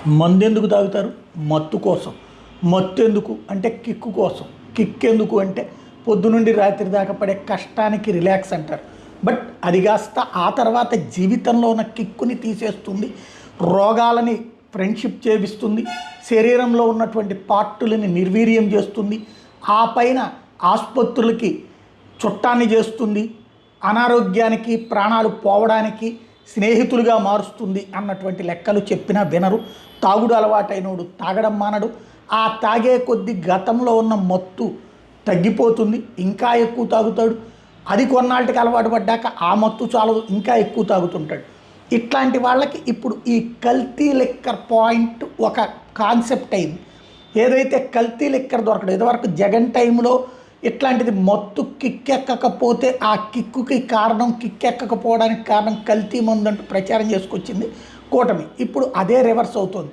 మందెందుకు తాగుతారు? మత్తు కోసం. మత్తు ఎందుకు అంటే కిక్కు కోసం. కిక్ ఎందుకు అంటే పొద్దునుండి రాత్రి దాకా పడే కష్టానికి రిలాక్స్ అంటారు. బట్ అది కాస్త ఆ తర్వాత జీవితంలో ఉన్న కిక్కుని తీసేస్తుంది, రోగాలని ఫ్రెండ్షిప్ చేపిస్తుంది, శరీరంలో ఉన్నటువంటి పార్టులని నిర్వీర్యం చేస్తుంది, ఆ పైన ఆసుపత్రులకి చుట్టాన్ని చేస్తుంది, అనారోగ్యానికి ప్రాణాలు పోవడానికి స్నేహితులుగా మారుస్తుంది అన్నటువంటి లెక్కలు చెప్పినా వినరు. తాగుడు అలవాటైనోడు తాగడం మానడు. ఆ తాగే కొద్ది గతంలో ఉన్న మత్తు తగ్గిపోతుంది, ఇంకా ఎక్కువ తాగుతాడు. అది కొన్నాళ్ళకి అలవాటు పడ్డాక ఆ మత్తు చాలదు, ఇంకా ఎక్కువ తాగుతుంటాడు. ఇట్లాంటి వాళ్ళకి ఇప్పుడు ఈ కల్తీ లిక్కర్ పాయింట్ ఒక కాన్సెప్ట్ అయింది. ఏదైతే కల్తీ లిక్కర్ దొరకదు, ఇదివరకు జగన్ టైంలో ఇట్లాంటిది మత్తు కిక్కెక్కకపోతే ఆ కిక్కుకి కారణం, కిక్కెక్కకపోవడానికి కారణం కల్తీ మందు అంటూ ప్రచారం చేసుకొచ్చింది కూటమి. ఇప్పుడు అదే రివర్స్ అవుతుంది.